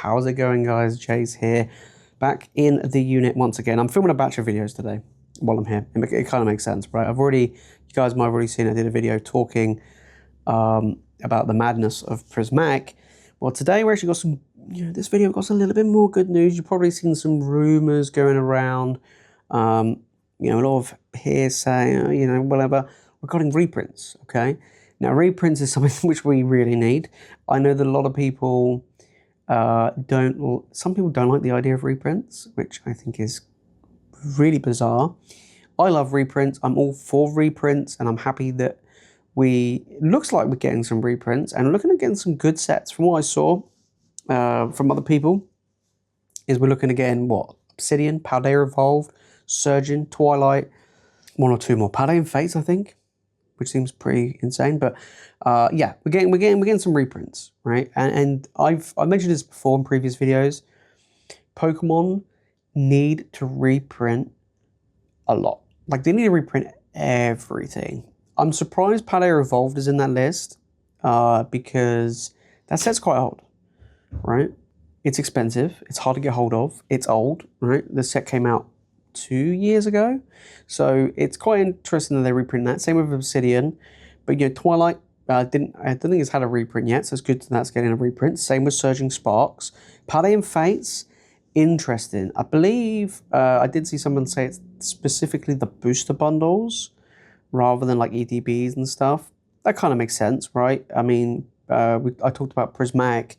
How's it going, guys? Jace here, back in the unit once again. I'm filming a batch of videos today while I'm here. It kind of makes sense, right? You guys might have already seen I did a video talking about the madness of Prismatic. Well, today we actually got some, this video got a little bit more good news. You've probably seen some rumors going around, a lot of hearsay, whatever, regarding reprints, okay? Now, reprints is something which we really need. I know that a lot of people some people don't like the idea of reprints, which I think is really bizarre. I love reprints. I'm all for reprints, and I'm happy that it looks like we're getting some reprints, and we're looking at getting some good sets. From what I saw from other people, is we're looking at getting what? Obsidian, Paldea Evolved, Surgeon, Twilight, one or two more Paldea Fates, I think, which seems pretty insane. But yeah, we're getting some reprints, right? And I mentioned this before in previous videos. Pokemon need to reprint a lot. Like, they need to reprint everything. I'm surprised Paldea Evolved is in that list because that set's quite old, right? It's expensive. It's hard to get hold of. It's old, right? The set came out 2 years ago, so it's quite interesting that they reprint that. Same with Obsidian, but Twilight I don't think it's had a reprint yet, so it's good that that's getting a reprint. Same with Surging Sparks, Paldea Fates. Interesting. I believe I did see someone say it's specifically the booster bundles rather than like ETBs and stuff. That kind of makes sense, right? I mean, I talked about Prismatic.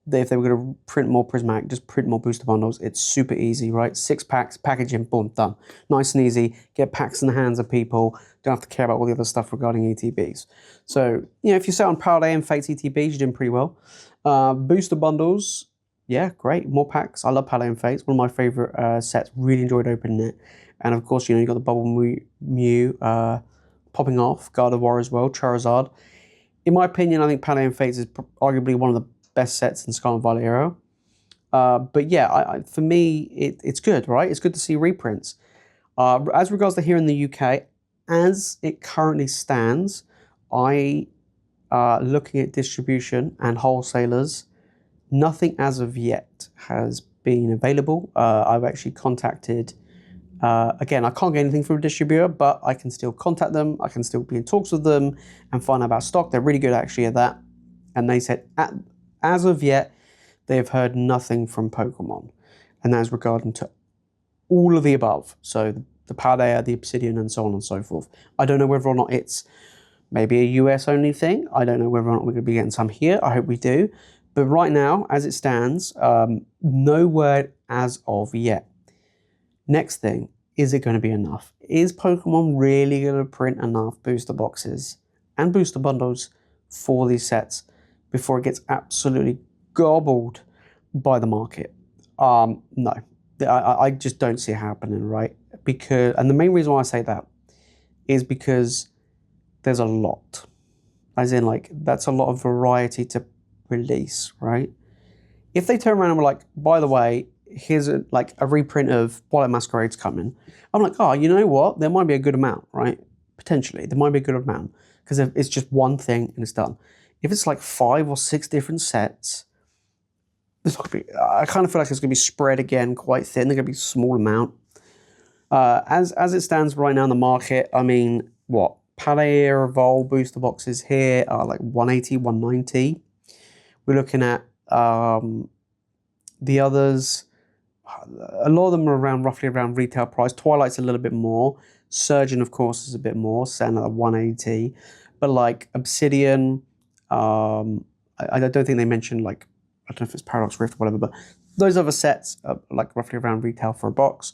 If they were going to print more Prismatic, just print more booster bundles. It's super easy, right? 6 packs, packaging, boom, done. Nice and easy. Get packs in the hands of people. Don't have to care about all the other stuff regarding ETBs. So, if you set on Paldea and Fates ETBs, you're doing pretty well. Booster bundles, yeah, great. More packs. I love Paldea and Fates. One of my favorite sets. Really enjoyed opening it. And of course, you got the Bubble Mew popping off. Gardevoir as well. Charizard. In my opinion, I think Paldea and Fates is arguably one of the best sets in Scarlet Violet era. But yeah, for me, it's good, right? It's good to see reprints. As regards to here in the UK, as it currently stands, looking at distribution and wholesalers, nothing as of yet has been available. I've actually contacted, again, I can't get anything from a distributor, but I can still contact them. I can still be in talks with them and find out about stock. They're really good actually at that. And they said, as of yet, they have heard nothing from Pokemon. And that is regarding to all of the above. So the Paldea, the Obsidian, and so on and so forth. I don't know whether or not it's maybe a US only thing. I don't know whether or not we're going to be getting some here. I hope we do. But right now, as it stands, no word as of yet. Next thing, is it going to be enough? Is Pokemon really going to print enough booster boxes and booster bundles for these sets before it gets absolutely gobbled by the market? No, I just don't see it happening, right? And the main reason why I say that is because there's a lot. As in, like, that's a lot of variety to release, right? If they turn around and were like, by the way, here's a reprint of Twilight Masquerade's coming, I'm like, oh, you know what? There might be a good amount, right? Potentially, there might be a good amount because it's just one thing and it's done. If it's like 5 or 6 different sets, I kind of feel like it's going to be spread again quite thin. They're going to be a small amount. As it stands right now in the market, I mean, what? Paldea Evolved booster boxes here are like 180, 190. We're looking at the others. A lot of them are roughly around retail price. Twilight's a little bit more. Surgeon, of course, is a bit more, setting at 180. But like Obsidian, I don't think they mentioned, like, I don't know if it's Paradox Rift or whatever, but those other sets are like roughly around retail for a box.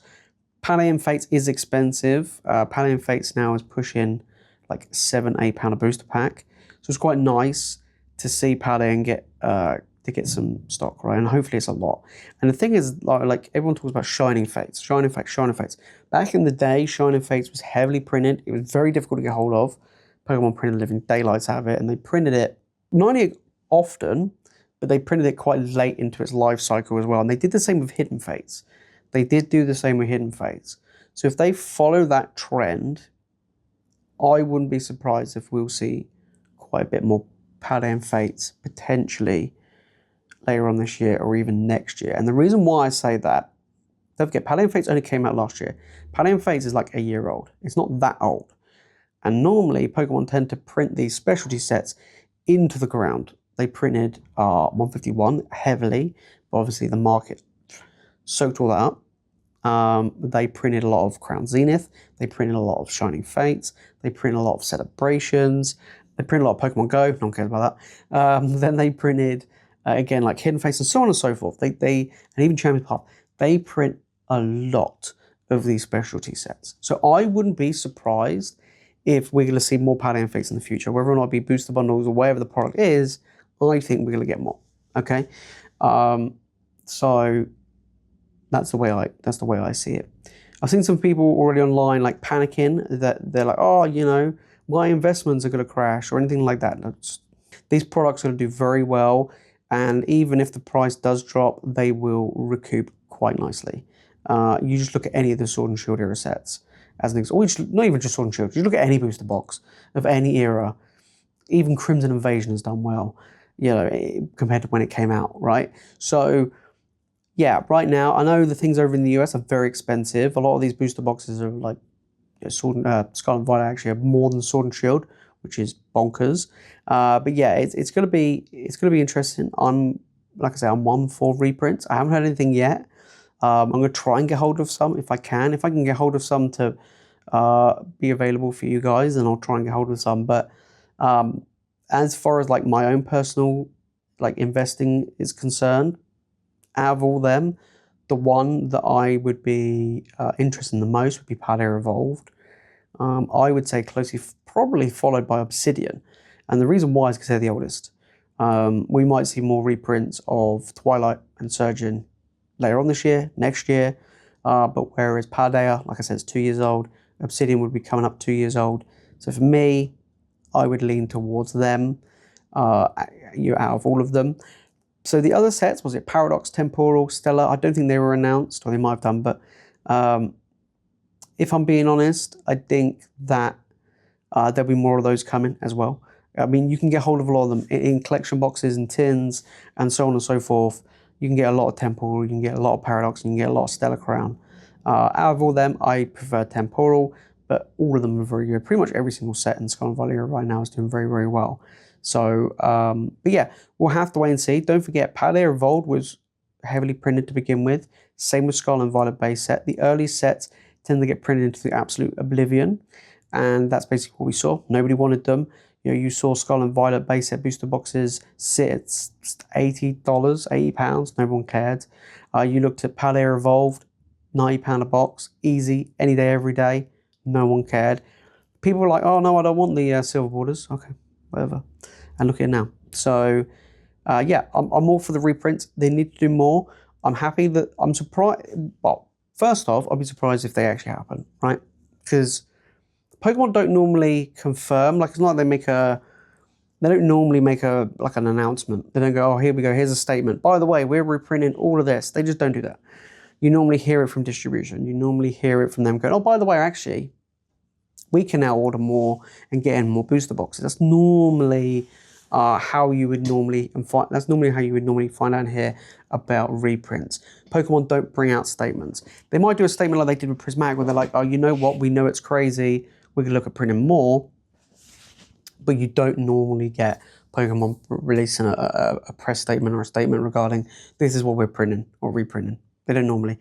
Paldea and Fates is expensive. Paldea and Fates now is pushing like £7-8 a booster pack. So it's quite nice to see Paldea and get some stock, right? And hopefully it's a lot. And the thing is, like everyone talks about Shining Fates, Shining Fates, Shining Fates. Back in the day, Shining Fates was heavily printed. It was very difficult to get hold of. Pokemon printed living daylights out of it, and they printed it not only often, but they printed it quite late into its life cycle as well. And they did the same with Hidden Fates. They did do the same with Hidden Fates. So if they follow that trend, I wouldn't be surprised if we'll see quite a bit more Paldea and Fates potentially later on this year or even next year. And the reason why I say that, don't forget, Palladium Fates only came out last year. Palladium Fates is like a year old. It's not that old. And normally, Pokemon tend to print these specialty sets into the ground. They printed 151 heavily, but obviously the market soaked all that up. They printed a lot of Crown Zenith. They printed a lot of Shining Fates. They printed a lot of Celebrations. They printed a lot of Pokemon Go. No one cares about that. Then they printed, again, like Hidden Fates and so on and so forth. And even Champion Path. They print a lot of these specialty sets. So I wouldn't be surprised if we're going to see more Palladium Fates in the future, whether or not it be booster bundles or whatever the product is. I think we're going to get more. Okay, so that's the way I see it. I've seen some people already online like panicking that they're like, oh, you know, my investments are going to crash or anything like that. These products are going to do very well, and even if the price does drop, they will recoup quite nicely. You just look at any of the Sword and Shield era sets as an example. Not even just Sword and Shield. You look at any booster box of any era. Even Crimson Invasion has done well, you know, compared to when it came out, right? So, yeah, right now, I know the things over in the US are very expensive. A lot of these booster boxes are like, you know, Scarlet and Violet actually have more than Sword and Shield, which is bonkers. But yeah, it's gonna be interesting. Like I say, I'm one for reprints. I haven't heard anything yet. I'm gonna try and get hold of some if I can. If I can get hold of some to be available for you guys, then I'll try and get hold of some. But as far as like my own personal like investing is concerned, out of all them, the one that I would be interested in the most would be Paldea Evolved. I would say closely, probably followed by Obsidian. And the reason why is because they're the oldest. We might see more reprints of Twilight and Surgeon later on this year, next year. But whereas Paldea, like I said, is 2 years old, Obsidian would be coming up 2 years old. So for me, I would lean towards them out of all of them. So the other sets, was it Paradox, Temporal, Stellar? I don't think they were announced, or they might have done, but if I'm being honest, I think that there'll be more of those coming as well. I mean, you can get hold of a lot of them in collection boxes and tins and so on and so forth. You can get a lot of Temporal, you can get a lot of Paradox, and you can get a lot of Stellar Crown. Out of all them, I prefer Temporal, but all of them are very good. Pretty much every single set in Scarlet and Violet right now is doing very, very well. So, but yeah, we'll have to wait and see. Don't forget, Paldea Evolved was heavily printed to begin with. Same with Scarlet and Violet base set. The early sets tend to get printed into the absolute oblivion, and that's basically what we saw. Nobody wanted them. You know, you saw Scarlet and Violet base set booster boxes sit at $80, £80. No one cared. You looked at Paldea Evolved, £90 a box, easy, any day, every day. No one cared. People were like, oh no, I don't want the silver borders. Okay, whatever. And look at it now. So, yeah, I'm all for the reprints. They need to do more. I'm happy that I'm surprised. Well, first off, I'll be surprised if they actually happen, right? Because Pokemon don't normally confirm. Like, it's not like they don't normally make like an announcement. They don't go, oh, here we go, here's a statement. By the way, we're reprinting all of this. They just don't do that. You normally hear it from distribution. You normally hear it from them going, oh, by the way, actually, we can now order more and get in more booster boxes. That's normally how you would normally find. That's normally how you would normally find out and hear about reprints. Pokemon don't bring out statements. They might do a statement like they did with Prismatic, where they're like, "Oh, you know what? We know it's crazy. We can look at printing more." But you don't normally get Pokemon releasing a press statement or a statement regarding this is what we're printing or reprinting. They don't normally.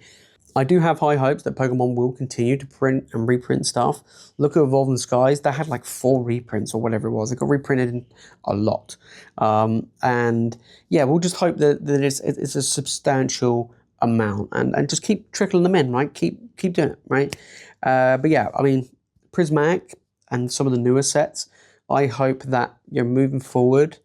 I do have high hopes that Pokemon will continue to print and reprint stuff. Look at Evolving Skies. They had like 4 reprints or whatever it was. They got reprinted a lot. And yeah, we'll just hope that it's a substantial amount and just keep trickling them in, right? Keep doing it, right? But yeah, I mean, Prismatic and some of the newer sets, I hope that you're moving forward.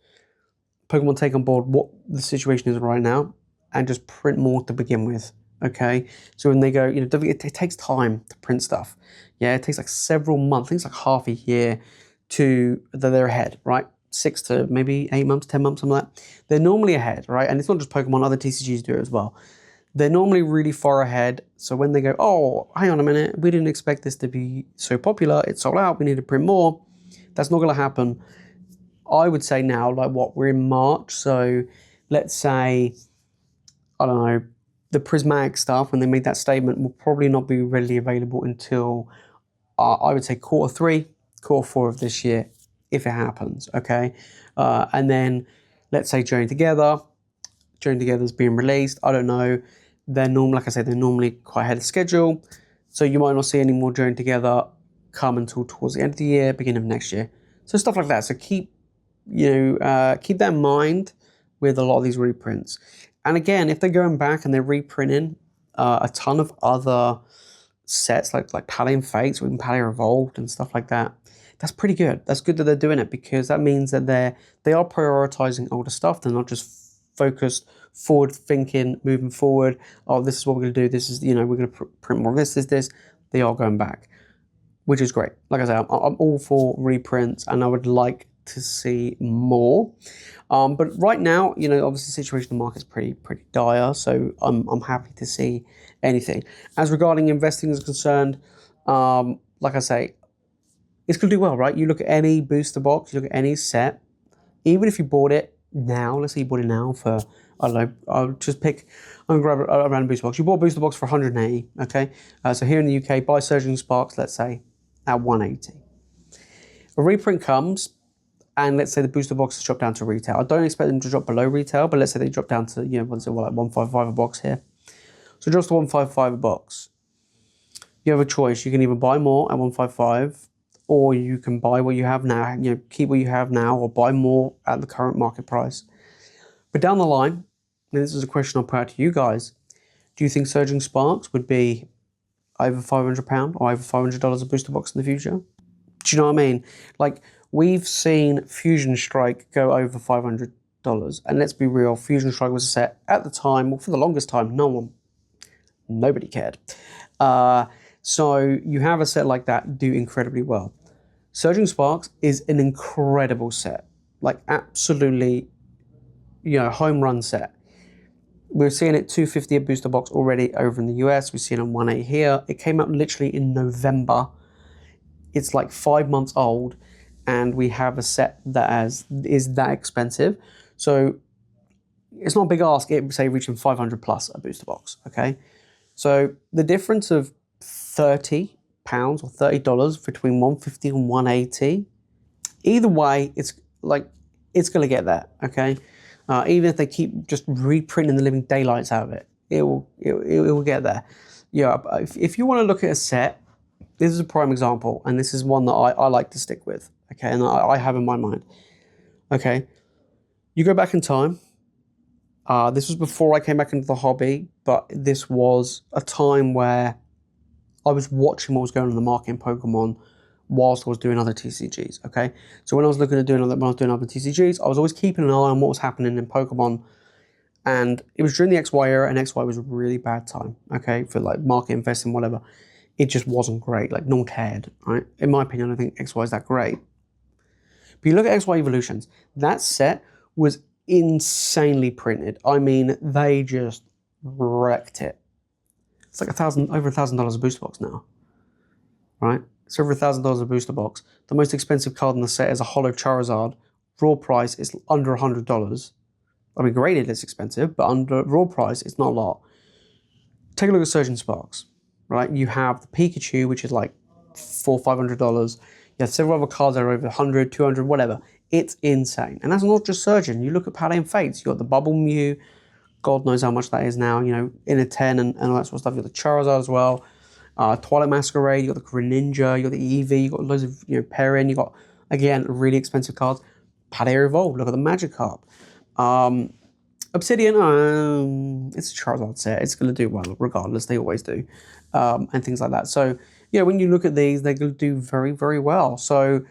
Pokemon take on board what the situation is right now and just print more to begin with. Okay, so when they go, you know, it takes time to print stuff. Yeah, it takes like several months, I think it's like half a year that they're ahead, right? 6 to maybe 8 months, 10 months, something like that. They're normally ahead, right? And it's not just Pokemon, other TCGs do it as well. They're normally really far ahead. So when they go, oh, hang on a minute, we didn't expect this to be so popular. It's sold out. We need to print more. That's not going to happen. I would say now, like what, we're in March, so let's say, I don't know, the prismatic stuff, when they made that statement, will probably not be readily available until, I would say, Q3, Q4 of this year, if it happens, okay? And then, let's say Journey Together is being released. I don't know. They're like I say, they're normally quite ahead of schedule. So you might not see any more Journey Together come until towards the end of the year, beginning of next year. So stuff like that. So keep that in mind with a lot of these reprints. And again, if they're going back and they're reprinting a ton of other sets like Pally and Fates or even Pally Evolved and stuff like that, that's pretty good. That's good that they're doing it, because that means that they are prioritizing older stuff. They're not just focused, forward thinking, moving forward. Oh, this is what we're going to do. This is, we're going to print more of this. They are going back, which is great. Like I said, I'm all for reprints, and I would like to see more. But right now, obviously the situation in the market is pretty dire, so I'm happy to see anything. As regarding investing is concerned, like I say, it's going to do well, right? You look at any booster box, you look at any set, even if you bought it now, let's say you bought it now for, I don't know, I'm going to grab a random booster box. You bought a booster box for 180, okay? So here in the UK, buy Surging Sparks, let's say, at 180. A reprint comes, and let's say the booster box has dropped down to retail. I don't expect them to drop below retail, but let's say they drop down to, like 155 a box here. So it drops to 155 a box. You have a choice. You can either buy more at 155, or you can buy what you have now, keep what you have now, or buy more at the current market price. But down the line, and this is a question I'll put out to you guys, do you think Surging Sparks would be over £500 or over $500 a booster box in the future? Do you know what I mean? Like, we've seen Fusion Strike go over $500. And let's be real, Fusion Strike was a set at the time, well, for the longest time, nobody cared. So you have a set like that do incredibly well. Surging Sparks is an incredible set, like absolutely, home run set. We're seeing it $250 a booster box already over in the US. We've seen it 180 here. It came out literally in November. It's like 5 months old, and we have a set that is that expensive. So it's not a big ask, it say reaching 500 plus a booster box, okay? So the difference of £30 or $30 between 150 and 180, either way, it's going to get there, okay? Even if they keep just reprinting the living daylights out of it, it will get there. Yeah, if you want to look at a set, this is a prime example, and this is one that I like to stick with, okay, and I have in my mind. Okay, you go back in time. This was before I came back into the hobby, but this was a time where I was watching what was going on in the market in Pokemon whilst I was doing other TCGs, okay? So when I was other TCGs, I was always keeping an eye on what was happening in Pokemon, and it was during the XY era, and XY was a really bad time, okay, for like market investing, whatever. It just wasn't great, like no one cared, right? In my opinion, I think XY is that great. But you look at XY Evolutions, that set was insanely printed. I mean, they just wrecked it. It's like over $1,000 a booster box now, right? It's over $1,000 a booster box. The most expensive card in the set is a Holo Charizard. Raw price is under $100. I mean, graded it's expensive, but under raw price, it's not a lot. Take a look at Surging Sparks, right? You have the Pikachu, which is like $400 or $500. You have several other cards that are over 100, 200, whatever. It's insane. And that's not just Surgeon. You look at Pally and Fates. You got the Bubble Mew. God knows how much that is now, in a 10 and all that sort of stuff. You got the Charizard as well. Twilight Masquerade, you got the Greninja, you got the Eevee, you got loads of Perrin, you got, again, really expensive cards. Pally Evolved, look at the Magikarp. Obsidian, it's a Charizard set. It's going to do well regardless. They always do. And things like that. So, when you look at these, they're going to do very, very well. So,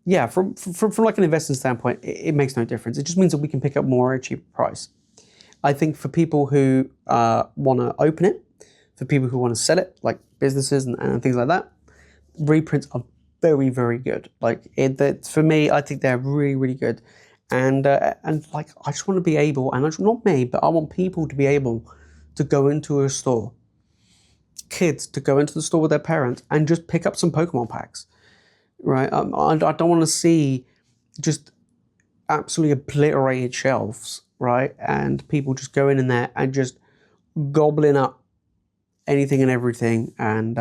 yeah, from like an investing standpoint, it makes no difference. It just means that we can pick up more at a cheaper price. I think for people who want to open it, for people who want to sell it, like businesses and things like that, reprints are very, very good. For me, I think they're really, really good. And like, I just want to be able, and not me, but I want people to be able to go into a store, kids to go into the store with their parents and just pick up some Pokemon packs, right? I don't want to see just absolutely obliterated shelves, right? And people just going in there and just gobbling up anything and everything, and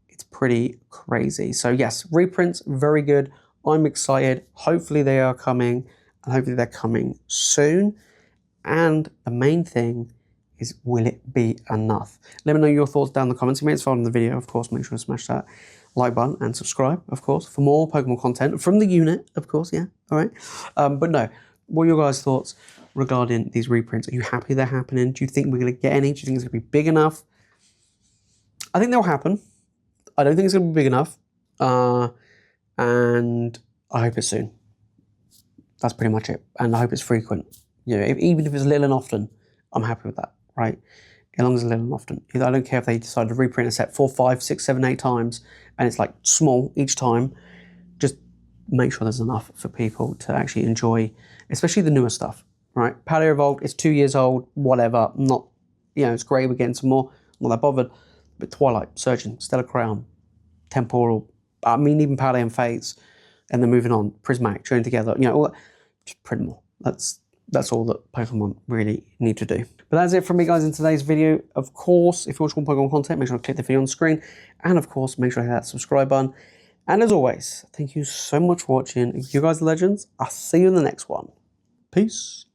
it's pretty crazy. So yes, reprints, very good. I'm excited. Hopefully they are coming, and hopefully they're coming soon. And the main thing is, will it be enough? Let me know your thoughts down in the comments. If you made this far in the video, of course, make sure to smash that like button and subscribe, of course, for more Pokemon content from the unit, of course, yeah, all right? But no, what are your guys' thoughts regarding these reprints? Are you happy they're happening? Do you think we're going to get any? Do you think it's going to be big enough? I think they'll happen. I don't think it's going to be big enough. And I hope it's soon. That's pretty much it. And I hope it's frequent. You know, even if it's little and often, I'm happy with that, right? As long as it's little and often. I don't care if they decide to reprint a set 4, 5, 6, 7, 8 times, and it's like small each time. Just make sure there's enough for people to actually enjoy, especially the newer stuff, right? Paleo Evolved, it's 2 years old, whatever. Not, you know, it's great, we're getting some more, not that bothered. But Twilight, Surgeon, Stellar Crown, Temporal, I mean, even Paleo and Fates, and then moving on, Prismatic, joining together, you know, all that, just print more. That's all that Pokemon really need to do. But that's it from me, guys, in today's video. Of course, if you watch more Pokemon content, make sure to click the video on the screen. And of course, make sure to hit that subscribe button. And as always, thank you so much for watching. You guys are legends. I'll see you in the next one. Peace.